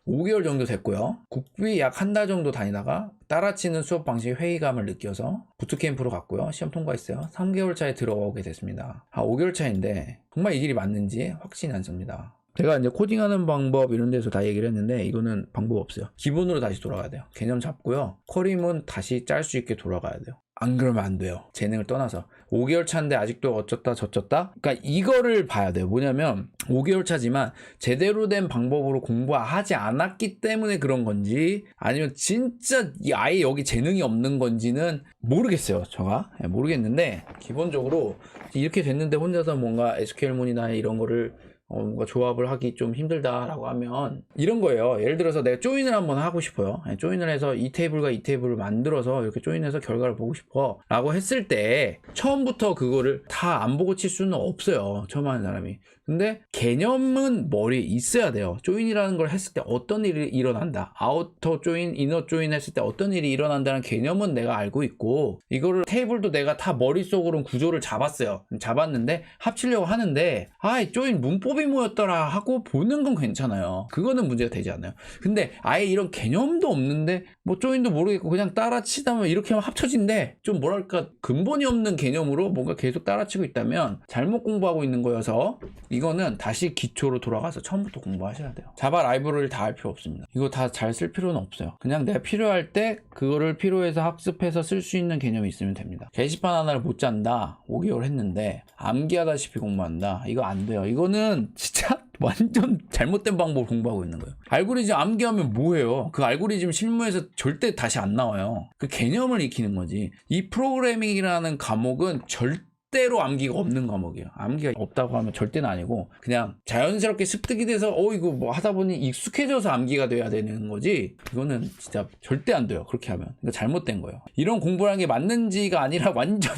5개월 정도 됐고요. 국비 약 한 달 정도 다니다가 따라치는 수업 방식 회의감을 느껴서 부트캠프로 갔고요. 시험 통과했어요. 3개월 차에 들어오게 됐습니다. 5개월 차인데 정말 이 길이 맞는지 확신이 안 섭니다. 제가 이제 코딩하는 방법 이런 데서 다 얘기를 했는데 이거는 방법 없어요. 기본으로 다시 돌아가야 돼요. 개념 잡고요. 쿼림은 다시 짤 수 있게 돌아가야 돼요. 안 그러면 안 돼요. 재능을 떠나서. 5개월 차인데 아직도 어쩌다 저쩌다? 그러니까 이거를 봐야 돼요. 뭐냐면 5개월 차지만 제대로 된 방법으로 공부하지 않았기 때문에 그런 건지 아니면 진짜 아예 여기 재능이 없는 건지는 모르겠어요. 제가 모르겠는데 기본적으로 이렇게 됐는데 혼자서 뭔가 SQL문이나 이런 거를 뭔가 조합을 하기 좀 힘들다라고 하면 이런 거예요. 예를 들어서 내가 조인을 한번 하고 싶어요. 조인을 해서 이 테이블과 이 테이블을 만들어서 이렇게 조인해서 결과를 보고 싶어 라고 했을 때 처음부터 그거를 다 안 보고 칠 수는 없어요. 처음 하는 사람이. 근데 개념은 머리에 있어야 돼요. 조인이라는 걸 했을 때 어떤 일이 일어난다. 아우터 조인, 이너 조인 했을 때 어떤 일이 일어난다는 개념은 내가 알고 있고 이거를 테이블도 내가 다 머릿속으로 구조를 잡았는데 합치려고 하는데 조인 문법이 뭐였더라 하고 보는 건 괜찮아요. 그거는 문제가 되지 않아요. 근데 아예 이런 개념도 없는데 뭐 조인도 모르겠고 그냥 따라치다 보면 이렇게 하면 합쳐진대. 좀 뭐랄까 근본이 없는 개념으로 뭔가 계속 따라치고 있다면 잘못 공부하고 있는 거여서 이거는 다시 기초로 돌아가서 처음부터 공부하셔야 돼요. 자바 라이브러리를 다 할 필요 없습니다. 이거 다 잘 쓸 필요는 없어요. 그냥 내가 필요할 때 그거를 필요해서 학습해서 쓸 수 있는 개념이 있으면 됩니다. 게시판 하나를 못 짠다. 5개월 했는데 암기하다시피 공부한다. 이거 안 돼요. 이거는 진짜 완전 잘못된 방법을 공부하고 있는 거예요. 알고리즘 암기하면 뭐예요? 그 알고리즘 실무에서 절대 다시 안 나와요. 그 개념을 익히는 거지. 이 프로그래밍이라는 과목은 절대로 암기가 없는 과목이에요. 암기가 없다고 하면 절대는 아니고 그냥 자연스럽게 습득이 돼서 이거 뭐 하다 보니 익숙해져서 암기가 돼야 되는 거지 이거는 진짜 절대 안 돼요. 그렇게 하면 이거 잘못된 거예요. 이런 공부라는 게 맞는지가 아니라 완전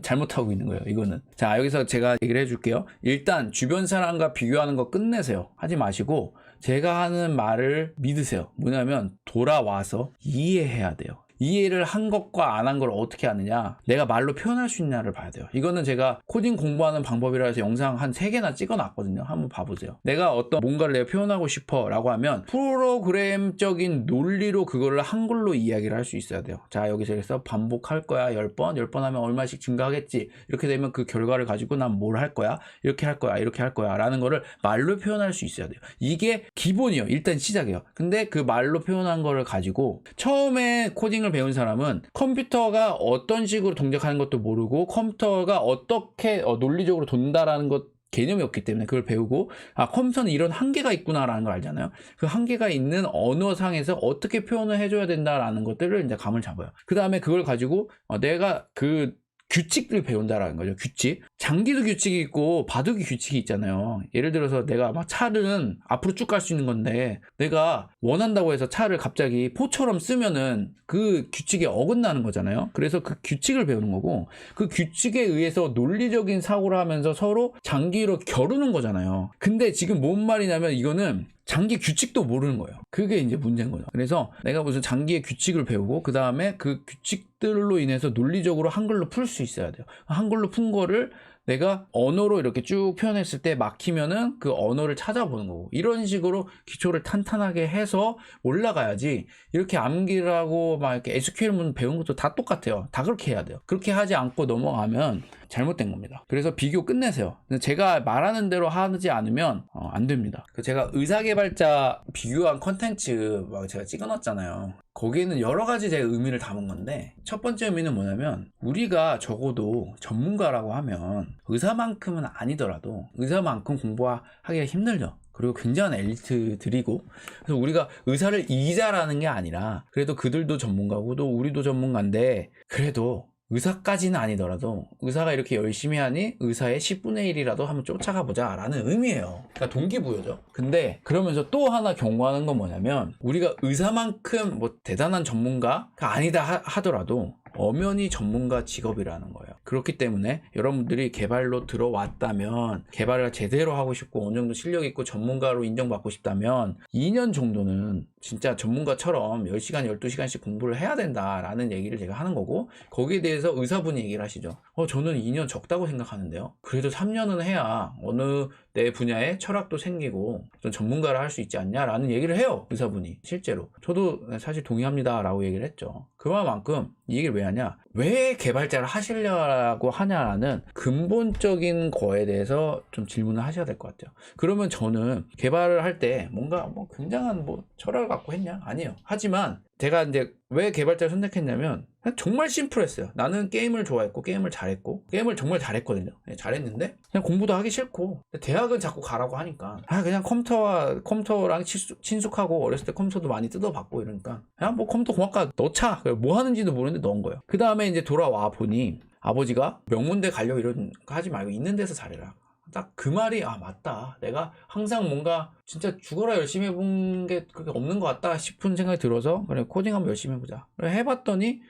잘못하고 있는 거예요. 이거는. 자, 여기서 제가 얘기를 해줄게요. 일단 주변 사람과 비교하는 거 끝내세요. 하지 마시고 제가 하는 말을 믿으세요. 뭐냐면 돌아와서 이해해야 돼요. 이해를 한 것과 안 한 걸 어떻게 하느냐, 내가 말로 표현할 수 있냐를 봐야 돼요. 이거는 제가 코딩 공부하는 방법이라 해서 영상 한 3개나 찍어 놨거든요. 한번 봐보세요. 내가 어떤 뭔가를 내가 표현하고 싶어 라고 하면 프로그램적인 논리로 그거를 한글로 이야기를 할 수 있어야 돼요. 자, 여기서 반복할 거야. 10번 하면 얼마씩 증가하겠지. 이렇게 되면 그 결과를 가지고 난 뭘 할 거야, 이렇게 할 거야 라는 거를 말로 표현할 수 있어야 돼요. 이게 기본이에요. 일단 시작이에요. 근데 그 말로 표현한 거를 가지고 처음에 코딩을 배운 사람은 컴퓨터가 어떤 식으로 동작하는 것도 모르고 컴퓨터가 어떻게 논리적으로 돈다라는 것 개념이 없기 때문에 그걸 배우고 컴퓨터는 이런 한계가 있구나라는 걸 알잖아요. 그 한계가 있는 언어상에서 어떻게 표현을 해줘야 된다라는 것들을 이제 감을 잡아요. 그 다음에 그걸 가지고 내가 그 규칙을 배운다라는 거죠. 규칙. 장기도 규칙이 있고 바둑이 규칙이 있잖아요. 예를 들어서 내가 막 차는 앞으로 쭉 갈 수 있는 건데 내가 원한다고 해서 차를 갑자기 포처럼 쓰면은 그 규칙에 어긋나는 거잖아요. 그래서 그 규칙을 배우는 거고 그 규칙에 의해서 논리적인 사고를 하면서 서로 장기로 겨루는 거잖아요. 근데 지금 뭔 말이냐면 이거는 장기 규칙도 모르는 거예요. 그게 이제 문제인 거죠. 그래서 내가 무슨 장기의 규칙을 배우고 그 다음에 그 규칙들로 인해서 논리적으로 한글로 풀 수 있어야 돼요. 한글로 푼 거를 내가 언어로 이렇게 쭉 표현했을 때 막히면은 그 언어를 찾아보는 거고 이런 식으로 기초를 탄탄하게 해서 올라가야지 이렇게 암기를 하고 막 이렇게 SQL문 배운 것도 다 똑같아요. 다 그렇게 해야 돼요. 그렇게 하지 않고 넘어가면 잘못된 겁니다. 그래서 비교 끝내세요. 제가 말하는 대로 하지 않으면 안 됩니다. 제가 의사개발자 비교한 컨텐츠 막 제가 찍어놨잖아요. 거기에는 여러 가지 제가 의미를 담은 건데 첫 번째 의미는 뭐냐면 우리가 적어도 전문가라고 하면 의사만큼은 아니더라도 의사만큼 공부하기가 힘들죠. 그리고 굉장한 엘리트들이고 그래서 우리가 의사를 이기자라는 게 아니라 그래도 그들도 전문가고 또 우리도 전문가인데 그래도 의사까지는 아니더라도 의사가 이렇게 열심히 하니 의사의 10분의 1이라도 한번 쫓아가 보자 라는 의미예요. 그러니까 동기부여죠. 근데 그러면서 또 하나 경고하는 건 뭐냐면 우리가 의사만큼 뭐 대단한 전문가가 아니다 하더라도 엄연히 전문가 직업이라는 거예요. 그렇기 때문에 여러분들이 개발로 들어왔다면 개발을 제대로 하고 싶고 어느 정도 실력 있고 전문가로 인정받고 싶다면 2년 정도는 진짜 전문가처럼 10시간, 12시간씩 공부를 해야 된다라는 얘기를 제가 하는 거고, 거기에 대해서 의사분이 얘기를 하시죠. 저는 2년 적다고 생각하는데요. 그래도 3년은 해야 어느 내 분야에 철학도 생기고 좀 전문가를 할 수 있지 않냐라는 얘기를 해요, 의사분이. 실제로 저도 사실 동의합니다 라고 얘기를 했죠. 그만큼 이 얘기를 왜 하냐, 왜 개발자를 하시려고 하냐라는 근본적인 거에 대해서 좀 질문을 하셔야 될 것 같아요. 그러면 저는 개발을 할 때 뭔가 뭐 굉장한 뭐 철학을 갖고 했냐? 아니에요. 하지만 제가 이제 왜 개발자를 선택했냐면 정말 심플했어요. 나는 게임을 좋아했고 게임을 잘했고 게임을 정말 잘했거든요. 잘했는데 그냥 공부도 하기 싫고 대학은 자꾸 가라고 하니까 그냥 컴퓨터랑 친숙하고 어렸을 때 컴퓨터도 많이 뜯어봤고 이러니까 그냥 뭐 컴퓨터 공학과 넣자. 뭐 하는지도 모르는데 넣은 거예요. 그 다음에 이제 돌아와 보니 아버지가 명문대 가려고 이런 거 하지 말고 있는 데서 잘해라. 딱 그 말이 맞다. 내가 항상 뭔가 진짜 죽어라 열심히 해본 게 그렇게 없는 것 같다 싶은 생각이 들어서 그래 코딩 한번 열심히 해보자. 그래 해봤더니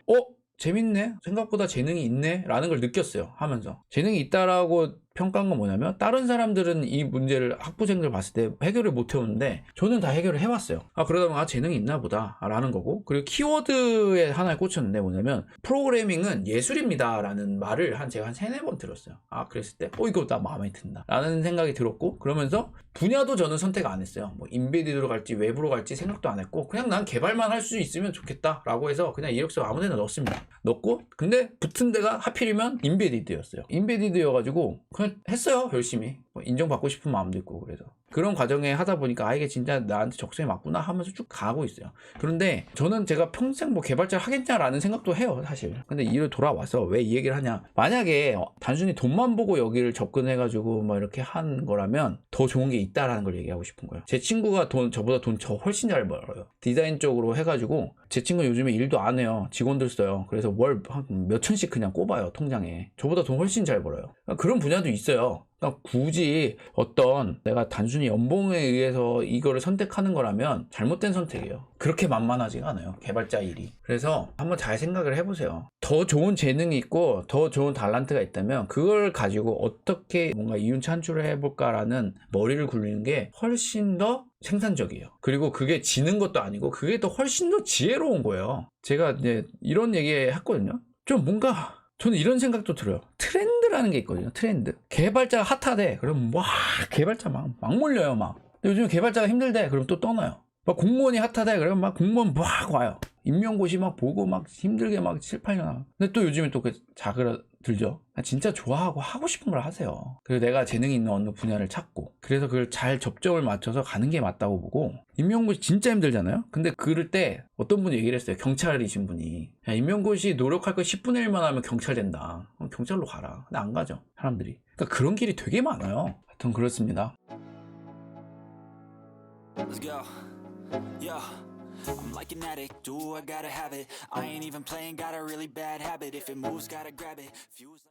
재밌네. 생각보다 재능이 있네 라는 걸 느꼈어요. 하면서 재능이 있다라고 평가한 건 뭐냐면 다른 사람들은 이 문제를 학부생들 봤을 때 해결을 못 해오는데 저는 다 해결을 해봤어요. 그러다 보면 재능이 있나 보다 라는 거고, 그리고 키워드에 하나에 꽂혔는데 뭐냐면 프로그래밍은 예술입니다 라는 말을 제가 한 3-4번 들었어요. 그랬을 때 이거 나 마음에 든다 라는 생각이 들었고, 그러면서 분야도 저는 선택 안 했어요. 뭐 인베디드로 갈지 외부로 갈지 생각도 안 했고 그냥 난 개발만 할 수 있으면 좋겠다 라고 해서 그냥 이력서 아무 데나 넣었습니다. 넣고 근데 붙은 데가 하필이면 인베디드였어요. 인베디드여가지고 그냥 했어요. 열심히 인정받고 싶은 마음도 있고. 그래서 그런 과정에 하다 보니까 이게 진짜 나한테 적성에 맞구나 하면서 쭉 가고 있어요. 그런데 저는 제가 평생 뭐 개발자를 하겠냐라는 생각도 해요 사실. 근데 이를 돌아와서 왜 이 얘기를 하냐, 만약에 단순히 돈만 보고 여기를 접근해가지고 뭐 이렇게 한 거라면 더 좋은 게 있다라는 걸 얘기하고 싶은 거예요. 제 친구가 저보다 돈 훨씬 잘 벌어요. 디자인 쪽으로 해가지고 제 친구는 요즘에 일도 안 해요. 직원들 써요. 그래서 월 몇 천씩 그냥 꼽아요 통장에. 저보다 돈 훨씬 잘 벌어요. 그런 분야도 있어요. 굳이 내가 단순히 연봉에 의해서 이거를 선택하는 거라면 잘못된 선택이에요. 그렇게 만만하지가 않아요, 개발자 일이. 그래서 한번 잘 생각을 해보세요. 더 좋은 재능이 있고 더 좋은 탤런트가 있다면 그걸 가지고 어떻게 뭔가 이윤 창출을 해볼까라는 머리를 굴리는 게 훨씬 더 생산적이에요. 그리고 그게 지는 것도 아니고 그게 더 훨씬 더 지혜로운 거예요. 제가 이제 이런 얘기 했거든요. 좀 뭔가 저는 이런 생각도 들어요. 트렌드라는 게 있거든요. 트렌드. 개발자가 핫하대. 그럼 개발자 막 몰려요. 근데 요즘 개발자가 힘들대. 그럼 또 떠나요. 공무원이 핫하대. 그러면 공무원 와요. 임용고시 보고 힘들게 7, 8년 하고. 근데 또 요즘에 또 자그라들죠. 진짜 좋아하고 하고 싶은 걸 하세요. 그리고 내가 재능이 있는 어느 분야를 찾고, 그래서 그걸 잘 접점을 맞춰서 가는 게 맞다고 보고. 임용고시 진짜 힘들잖아요. 근데 그럴 때 어떤 분이 얘기를 했어요. 경찰이신 분이. 야, 임용고시 노력할 거 10분의 1만 하면 경찰 된다. 그럼 경찰로 가라. 근데 안 가죠, 사람들이. 그러니까 그런 길이 되게 많아요. 하여튼 그렇습니다. Let's go. Yeah. I'm like an addict, do I gotta have it. I ain't even playing, got a really bad habit. If it moves, gotta grab it. Fuse